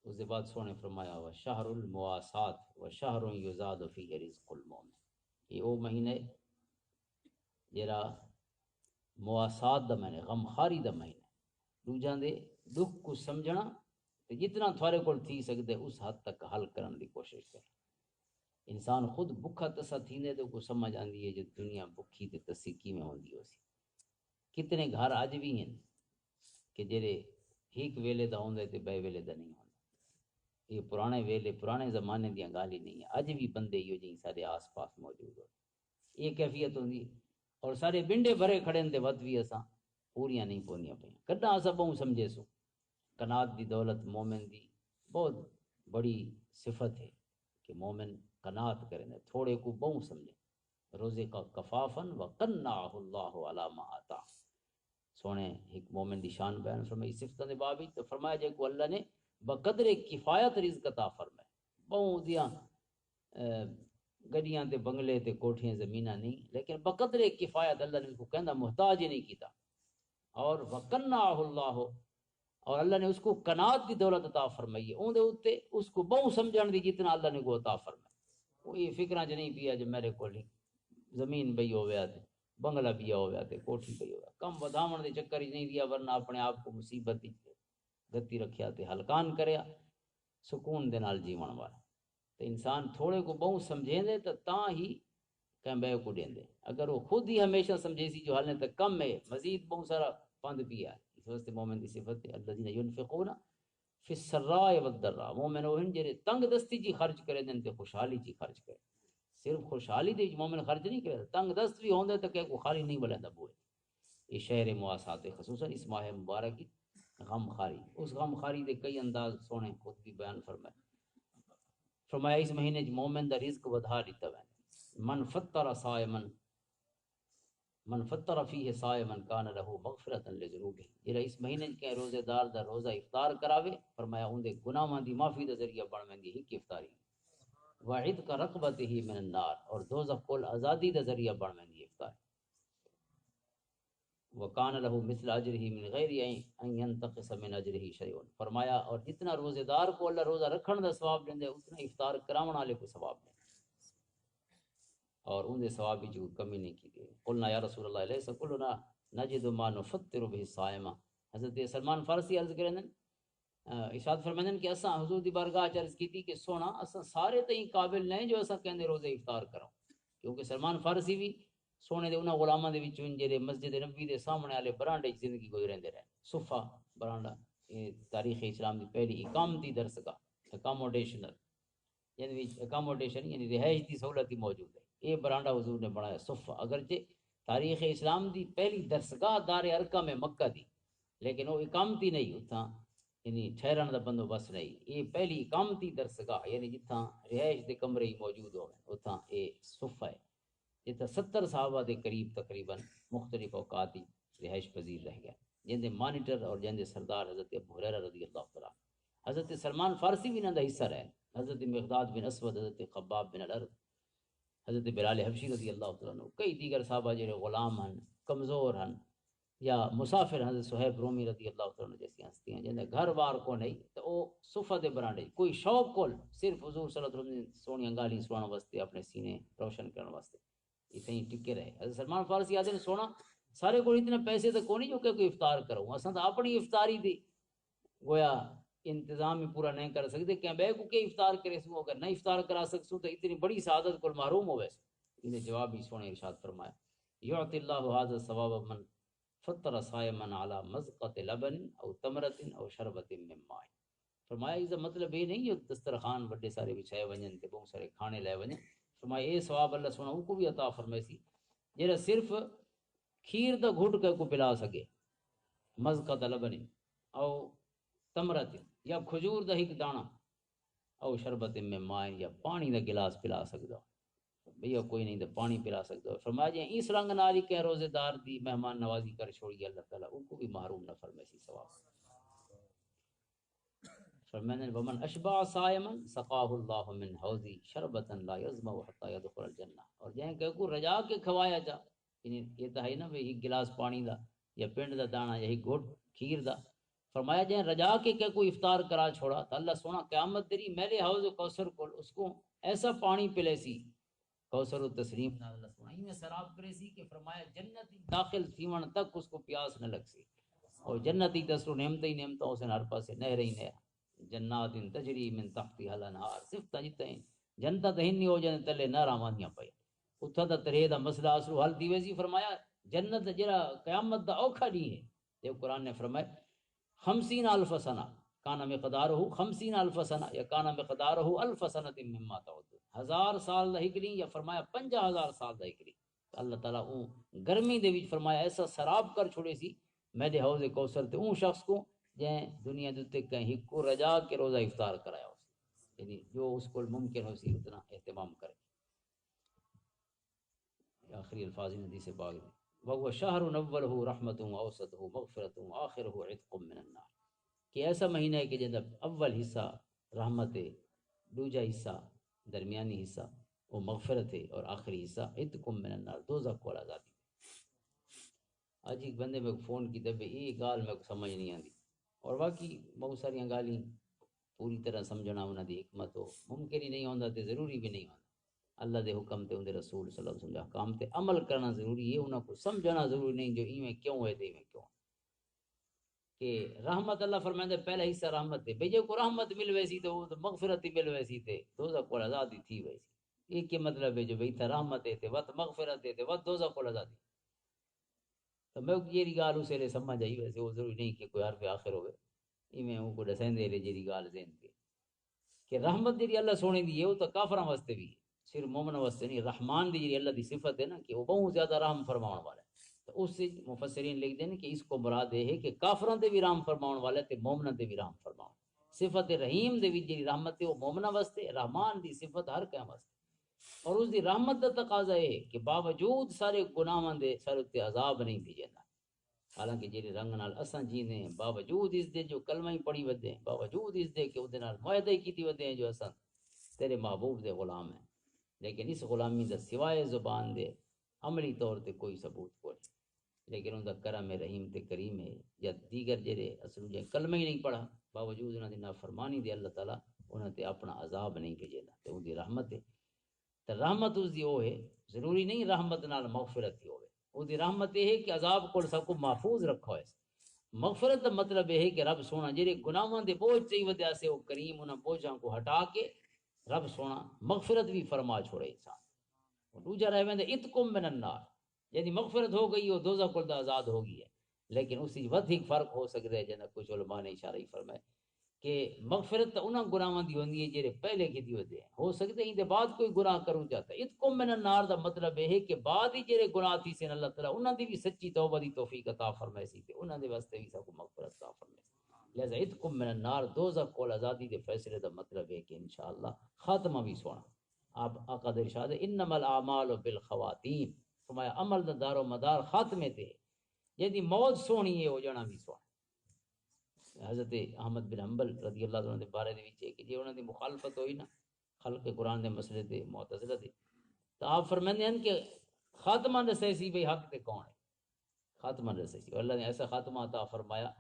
اس دے بعد سونے فرمایا ہوا شہر المواسات و شہر یزاد فیہ رزق المومن، یہ وہ مہینے جرا مواسات دا مہینے غمخاری دا مہینے دوجاں دے دکھ کو سمجھنا تے جتنا تھوڑے کول تھی سکدے اس حد تک حل کرن دی کوشش کر، انسان خود بکھا تسا تھیندے تو کو سمجھ آندی ہے جو دنیا بکھی تے تسی کیویں ہوندی ہو سی، کتنے گھر اج بھی ہیں کہ جڑے ایک ویلے دا ہوندے تے بے ویلے دا نہیں ہوندا، یہ پرانے ویلے پرانے زمانے دیاں گالی نہیں ہے، اج بھی بندے ہی جی سارے آس پاس موجود ہو، یہ کیفیت ہوندی اور سارے بنڈے بھرے کھڑے تے ود بھی اساں پوریاں نہیں پونیاں پئیاں کڈا اساں بہوں سمجھے سو قناعت دی دولت مومن دی بہت بڑی صفت ہے کہ مومن قناعت کریں تھوڑے کو بہوں سمجھے روزے کا کفافن وقنعہ اللہ علی ما آتا سونے ایک مومن دی شان بیان فرمائی صفتاں دے باب تو فرمایا جے کو اللہ نے بقدر کفایت رزق عطا فرمائے بہوں دیاں گڈیاں تے بنگلے تے کوٹھیاں زمیناں نہیں لیکن بقدر کفایت اللہ نے اس کو کہندا محتاج ہی نہیں کیتا اور وقنعہ اللہ اور اللہ نے اس کو قناعت دی دولت عطا فرمائی ہے اون دے اوتے اس کو بہوں سمجھن دی جتنا اللہ نے کو عطا فرمایا وہ یہ فکراں چ نہیں پیا جو میرے کول زمین پئی ہویا تے بنگلہ پیا ہویا تے کوٹھی پئی ہویا کم ودھاون دے چکر وچ نہیں دیا ورنہ اپنے آپ کو مصیبت وچ گتی رکھیا تے ہلکان کریا سکون دے نال جیون والا تے انسان تھوڑے کو بہوں سمجھیں دے تاں ہی کہیں بے کو دیندے اگر وہ خود ہی ہمیشہ سمجھے سی جو حالنے تک کم ہے مزید بہوں سارا پند پیا اس واسطے مومن دی صفت ہے الذین ينفقون فی السراء والضراء مومن وہ ہیں جڑے تنگ دستی جی خرچ کرے دین تے خوشحالی جی خرچ کرے صرف خوشحالی دے مومن خرچ نہیں کرے تنگ دست بھی ہوندے تے کہ کو خالی نہیں بلیندا بوئے یہ شہر مواسات خصوصاً اس ماہ مبارک کی غم خاری اس غم خاری دے کئی انداز سونے خود بھی بیان فرمایا اس مہینے مومن دا رزق ودھا دیتا ہے من فطر صائمن من فطر فیہ صائمن کان له مغفرۃ لذنوبہ جڑا اس مہینے کے روزے دار دا روزہ افطار کراوے فرمایا اون دے گناہاں دی معافی دا ذریعہ بن ویندی ہے کہ افطاری وعد کا رقبتہ من النار اور دوزخ کول آزادی دا ذریعہ بن ویندی ہے افطار وکان له مثل اجرہ من غیر ان ينتقص من اجرہ شیء فرمایا اور جتنا روزے دار کو اللہ روزہ رکھن دا ثواب دیندے اتنا افطار کراون والے کو ثواب دے اور ان دے ثواب کی جو کمی نہیں کی گئی قلنا یا رسول اللہ علیہ کلنا نجد ما نفطر به صائما حضرت سلمان فارسی عرض کریں ارشاد فرمائیں کہ اساں حضور دی بارگاہ چ عرض کیتی کہ سونا اساں سارے تئیں قابل نہیں جو اساں کہندے روزے افطار کرو کیونکہ سلمان فارسی بھی سونے دے انہاں غلاماں دے وچوں جڑے مسجد نبوی دے سامنے والے برانڈے زندگی گزرندے رہے صفہ برانڈا یہ تاریخ اسلام دی پہلی اقامتی درسگاہ اکاموڈیشنل یعنی اکاموڈیشن یعنی رہائش دی سہولت ہی موجود ہے یہ برانڈا حضور نے بنایا صفہ اگرچہ تاریخ اسلام دی پہلی درسگاہ دار ارقم میں مکہ دی لیکن وہ اقامتی نہیں اتھاں یعنی ٹھہرن دا بندوبست نہیں یہ پہلی اقامتی درسگاہ یعنی جتھاں رہائش دے کمرے ہی موجود ہوئے اتھاں یہ صفہ ہے جتھاں 70 صحابہ دے قریب تقریباً مختلف اوقات ہی رہائش پذیر رہ گیا جن دے مانیٹر اور جن دے سردار حضرت ابو ہریرہ رضی اللہ تعالیٰ حضرت سلمان فارسی بھی نہ دا حصہ رہے حضرت مقداد بن اسود حضرت خباب بن الارض حضرت بلال حبشی رضی اللہ تعالیٰ عنہ کئی دیگر صحابہ جڑے غلام ہیں کمزور ہیں یا مسافر حضرت صہیب رومی رضی اللہ تعالیٰ عنہ جیسی ہستی ہیں جن گھر بار کو نہیں تو وہ صفہ دے برانڈے کوئی شوق کول صرف حضور صلی اللہ علیہ وسلم سونی انگالی سونا واسطے اپنے سینے روشن کرنے واسطے اتنے ٹکے رہے حضرت سلمان فارسی آدھے نے سونا سارے کو اتنے پیسے تو کونی جو کہ کوئی افطار کروں اساں تو اپنی افطاری دی گویا انتظام ہی پورا نہیں کر سکتے کہ بے کو کہ افطار کرے سو اگر نہیں افطار کرا سکسو تو اتنی بڑی سعادت کو محروم ہوئے انہیں جواب ہی سونے ارشاد فرمایا یعطی اللہ ھذا الثواب من فطر صائما علی مزقۃ لبن او تمرۃ او شربۃ من ماء فرمایا اس کا مطلب یہ نہیں جو دسترخوان بڑے سارے بچھائے ونجن تے بہت سارے کھانے لے ونجن فرمایا یہ ثواب اللہ سونا ان کو بھی عطا فرمائے سی جڑا صرف کھیر دا گھٹ کے کو پلا سکے مزقۃ لبن او تمرۃ یا کھجور دا ایک دانہ او شربت میں مائیں یا پانی دا گلاس پلا سکدا بھیا کوئی نہیں تو پانی پلا سکدا فرمایا جی اس رنگ نال کہ روزے دار دی مہمان نوازی کر چھوڑی اللہ تعالی ان کو بھی محروم نہ فرمائے سی ثواب فرمایا ومن اشبع صائما سقاه الله من حوضی شربتا لا يظمأ حتى يدخل الجنہ اور جہیں کہ کو رجا کے کھوایا جا یعنی یہ تو ہے نا بھئی ایک گلاس پانی دا یا پنڈ دا دانہ یا ایک گھٹ کھیر دا فرمایا جائیں رجا کے کہ کوئی افطار کرا چھوڑا تو اللہ سونا قیامت دری میرے حوض کوثر کو اس کو ایسا پانی پلے سی کوثر و تسلیم نہ اللہ سونا ہی میں سراب کرے سی کہ فرمایا جنتی داخل تھیون تک اس کو پیاس نہ لگ سی اور جنتی تسرو نعمت ہی نعمتوں سے ہر پاسے نہر ہی نہر جنات تجری من تحتها الانہار صرف تجتے ہیں جنتا تہنی ہو جانے تلے نہ رامانیاں پے اتھا دا ترے دا مسئلہ اسرو حل دیوے سی فرمایا جنت جرا قیامت دا اوکھا نہیں ہے دیو قرآن نے فرمایا 50,000 سنہ کانا مقدارہ 50,000 سنہ یا کانا مقدارہ 1000 سنہ مما تعدون 1000 سال دا ہکری یا فرمایا 50,000 سال دا ہکری اللہ تعالیٰ اون گرمی دے وچ فرمایا ایسا سراب کر چھوڑے سی میرے حوض کوثر تے اون شخص کو جائیں دنیا دے تے کہیں ہکو رجا کے روزہ افطار کرایا ہو سی، یعنی جو اس کو ممکن ہو سی اتنا اہتمام کرے. آخری الفاظ ان حدیث پاک میں وَهُوَ شَهْرٌ أَوَّلُهُ رَحْمَةٌ وَأَوْسَطُهُ مَغْفِرَةٌ وَآخِرُهُ عِتْقٌ مِّنَ النَّارِ کہ ایسا مہینہ ہے کہ جب اول حصہ رحمت ہے، دوجا حصہ درمیانی حصہ وہ مغفرت ہے، اور آخری حصہ عتقم من النار دوزخ کو آزادی. آج ایک بندے میں فون کی دبے یہ گال میں سمجھ نہیں آتی، اور باقی بہت ساری گالی پوری طرح سمجھنا انہاں دی حکمت ہو ممکن ہی نہیں ہوندا تے ضروری بھی نہیں ہوندا. اللہ دے حکم تے اندے رسول صلی اللہ علیہ وسلم احکام تے عمل کرنا ضروری ہے، انہاں کو سمجھنا ضروری نہیں جو ایویں کیوں ہے تے ایویں کیوں کہ رحمت اللہ فرمائے پہلا حصہ رحمت ہے بھئی جو کو رحمت مل ویسی تو وہ تو مغفرت ہی مل ویسی تے دوزخ کو آزادی تھی ویسی. یہ کیا مطلب ہے جو بھئی تھا رحمت ہے تے وقت مغفرت ہے تے وقت دوزخ کو آزادی. تو میں یہ گال اسے لے سمجھ آئی ویسے وہ ضروری نہیں کہ کوئی حرف آخر ہوئے ایویں ان کو دسیں دے لے جی گال ذہن تے کہ رحمت جی اللہ سونے دی ہے وہ تو کافراں واسطے بھی ہے صرف مومن واسطے نہیں. رحمان دی جی اللہ دی صفت ہے نا کہ وہ بہت زیادہ رحم فرماؤن والا ہے. تو اس سے مفسرین لکھ دیں کہ اس کو مراد ہے کہ کافراں تے بھی رحم فرماؤن والا تے مومناں تے بھی رحم فرماؤن. صفت رحیم دے وچ جی رحمت ہے وہ مومناں واسطے، رحمان دی صفت ہر کہیں واسطے. اور اس دی رحمت دا تقاضا ہے کہ باوجود سارے گناہاں دے سارے تے عذاب نہیں دی جاندا. حالانکہ جڑے رنگ نال اساں جیندے ہیں باوجود اس دے جو کلمہ ہی پڑھی ودے ہیں باوجود اس دے کہ اودے نال معاہدہ ہی کیتی ودے ہیں جو اساں تیرے محبوب دے غلام ہیں، لیکن اس غلامی دا سوائے زبان دے عملی طور تے کوئی ثبوت کوئی نہیں. لیکن ان دا کرم رحیم تے کریم ہے یا دیگر جڑے اصل جو کلمہ ہی نہیں پڑھا باوجود انہاں دی نافرمانی دے اللہ تعالیٰ انہاں تے اپنا عذاب نہیں بھیجدا تے ان دی رحمت ہے. تے رحمت اس دی او ہے ضروری نہیں رحمت نال مغفرت ہی ہوے. او دی رحمت یہ ہے کہ عذاب کو سب کو محفوظ رکھا ہے. مغفرت دا مطلب یہ ہے کہ رب سونا جڑے گناہاں دے بوجھ تے وجہ سے وہ کریم انہاں بوجھاں کو ہٹا کے رب سونا مغفرت بھی فرما چھوڑے انسان. دوجا رہ ویندے اتقم من النار یعنی مغفرت ہو گئی وہ دوزخ کو آزاد ہو گئی ہے. لیکن اسی ودھیک فرق ہو سکتا ہے جنہ کچھ علماء نے اشارہ ہی فرمائے کہ مغفرت انہاں گناہاں دی ہوندی ہے جڑے پہلے کیتی ہوندے ہیں. ہو سکتے ہیں دے بعد کوئی گناہ کروں چاہتا ہے. اتقم من النار دا مطلب ہے کہ بعد ہی جڑے گناہ تھی سن اللہ تعالیٰ انہاں دی بھی سچی توبہ دی توفیق عطا فرمائے سی تے انہاں دے واسطے بھی سب کو مغفرت عطا فرمائے سی. لہذا اتقم من النار دوزخ کو آزادی دے فیصلے دا مطلب ہے کہ انشاءاللہ خاتمہ بھی سونا. آپ آقا دے ارشاد انما الاعمال بالخواتیم فرمایا عمل دا دار و مدار خاتمے تے جدی موت سونی ہے ہو جانا بھی سونا. حضرت احمد بن حنبل رضی اللہ عنہ دے بارے دے وچ ہے کہ جے انہاں دی مخالفت ہوئی نا خلق قرآن دے مسئلے تے معتزلہ دے تو آپ فرماندے ہیں کہ خاتمہ رسے سی بھئی حق تے کون ہے. خاتمہ رسے سی اللہ نے ایسا خاتمہ عطا فرمایا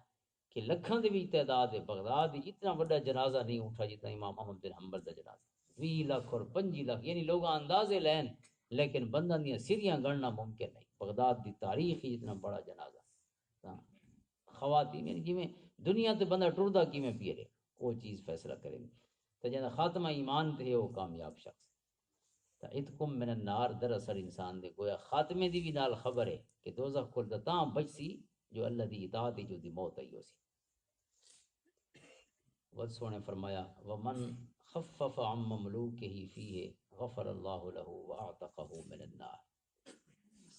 کہ لکھاں دے بھی تعداد ہے. بغداد اتنا بڑا جنازہ نہیں اٹھا جتنا امام احمد بن حنبل دا جنازہ 20 لاکھ اور 25 لاکھ یعنی لوگ اندازے لین لیکن بندہ دیاں سیریاں گننا ممکن نہیں. بغداد دی تاریخ ہی اتنا بڑا جنازہ خواتین یعنی جی میں دنیا تے بندہ ٹردا کیویں پیرے وہ چیز فیصلہ کریں گے. تو جنہ خاتمہ ایمان تے وہ کامیاب شخص. تا اتکم من النار دراصل انسان دے گویا خاتمے دی بھی نال خبر ہے کہ دوزخ کو تاں بچ سی جو اللہ دی اطاعت جو دی موت آئی ہو سی. ودسوں نے فرمایا ومن خفف عن مملوکہ فیہ غفر اللہ له واعتقہ من النار.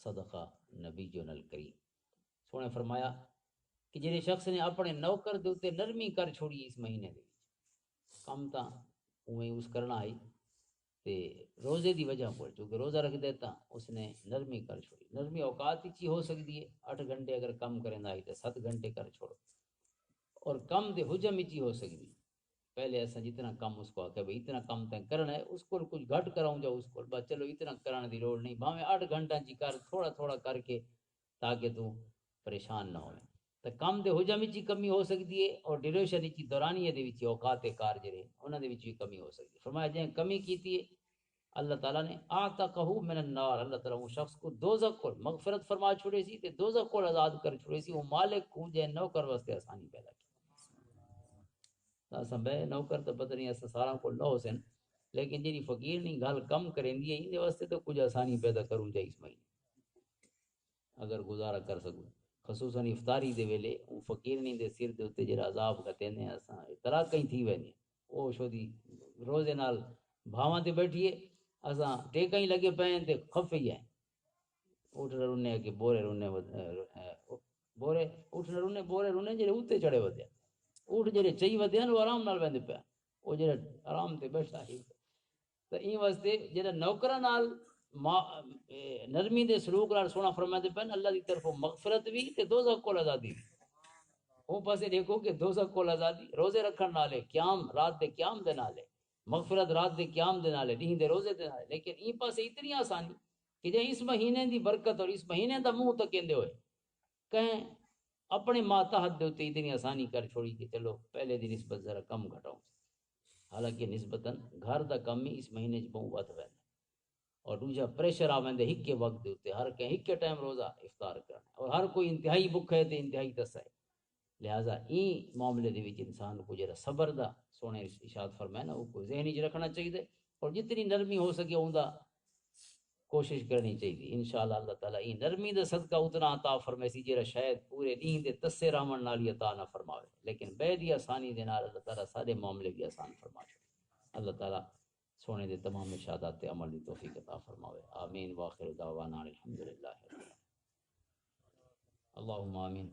صدق نبینا الکریم. سونے فرمایا کہ جڑے شخص نے اپنے نوکر دے اوتے نرمی کر چھوڑی اس مہینے دے وچ کم تاں اویں اس کرنا آئی تے روزے دی وجہ پر چونکہ روزہ رکھ دیتا اس نے نرمی کر چھوڑی. نرمی اوقات ہی ہو سکتی ہے 8 گھنٹے اگر کم کریں آئی تے 7 گھنٹے کر چھوڑو اور کم دے حجم ہی ہو سکتی. پہلے ایسا جتنا کم اس کو آکے بھئی اتنا کم تک کرنا ہے اس کو کچھ گھٹ کراؤں جاؤ اس کو بس چلو اتنا کرنے دی لوڑ نہیں بھاویں 8 گھنٹہ جی کر تھوڑا تھوڑا کر کے تاکہ تو پریشان نہ ہوئے. تو کم دے حجم وچ کمی ہو سکتی ہے اور ڈیوریشن وچ دورانیے دے وچ اوقات کار جڑے انہاں دے وچ بھی کمی ہو سکتی ہے. فرمایا جے کمی کیتی ہے اللہ تعالیٰ نے آتقہ من النار اللہ تعالیٰ وہ شخص کو دوزخ کو مغفرت فرما چھوڑے سی تے دوزخ کو آزاد کر چھوڑے سی. وہ مالک کو جے نوکر واسطے آسانی پیدا کی. اساں بے نوکر تو پتہ نہیں اساں سارا کو نہ حسین لیکن جی فقیر نہیں گل کم کریں دی ہے واسطے تو کچھ آسانی پیدا کروں چاہیے اس مہینے اگر گزارا کر سکوں. خصوصاً افطاری دے ویلے وہ فقیر نہیں دے سر دے اوتے جڑا عذاب کتے نے اساں طرح کہیں تھی وینی او شودی روزے نال بھاواں تے بیٹھیے اساں ٹیکاں ہی لگے پئے تے کھفے ہی ہیں اٹھ رونے کہ بورے رونے بورے اٹھ رونے بورے رونے جڑے اوتے چڑھے ودے اٹھ جڑے چئی ودے وہ آرام نال ویندے پیا وہ جڑا آرام تے بیٹھا ہی تو این واسطے جڑا نوکراں نال نرمی دے سلوک نال سونا فرماندے پن اللہ دی طرفوں مغفرت بھی تے دوزخ کو آزادی بھی وہ پاسے دیکھو کہ دوزخ کو آزادی روزے رکھن نالے قیام رات دے قیام دے نالے مغفرت رات دے قیام دے نالے دین دے روزے دے نالے لیکن این پاسے اتنی آسانی کہ جے اس مہینے دی برکت اور اس مہینے دا منہ تکیندے ہوئے کہیں اپنے ماتحت دے ہوتے اتنی آسانی کر چھوڑی کہ چلو پہلے دی نسبت ذرا کم گھٹاؤں حالانکہ نسبتاً گھر دا کم ہی اس مہینے چ بہت ود ویندا اور دوجا پریشر آوندے ہک کے وقت دے اوتے ہر کہ ہک کے ٹائم روزہ افطار کرنا اور ہر کوئی انتہائی بھوکا ہے تے انتہائی تسا ہے لہذا این معاملے دے وچ انسان کو جڑا صبر دا سونے ارشاد فرمایا نا وہ کو ذہنی چ رکھنا چاہیے اور جتنی نرمی ہو سکے اوندا کوشش کرنی چاہیے انشاءاللہ اللہ تعالیٰ این نرمی دے صدقہ اتنا عطا فرمائے سی جڑا شاید پورے دین دے تسے رامن نال عطا نہ فرماوے لیکن بے دی آسانی دے نال اللہ تعالیٰ سارے معاملے بھی آسان فرما چھوڑے اللہ تعالیٰ سونے دے تمام ارشادات عمل دی توفیق عطا فرماوے آمین واخر دعوانا الحمدللہ اللہم آمین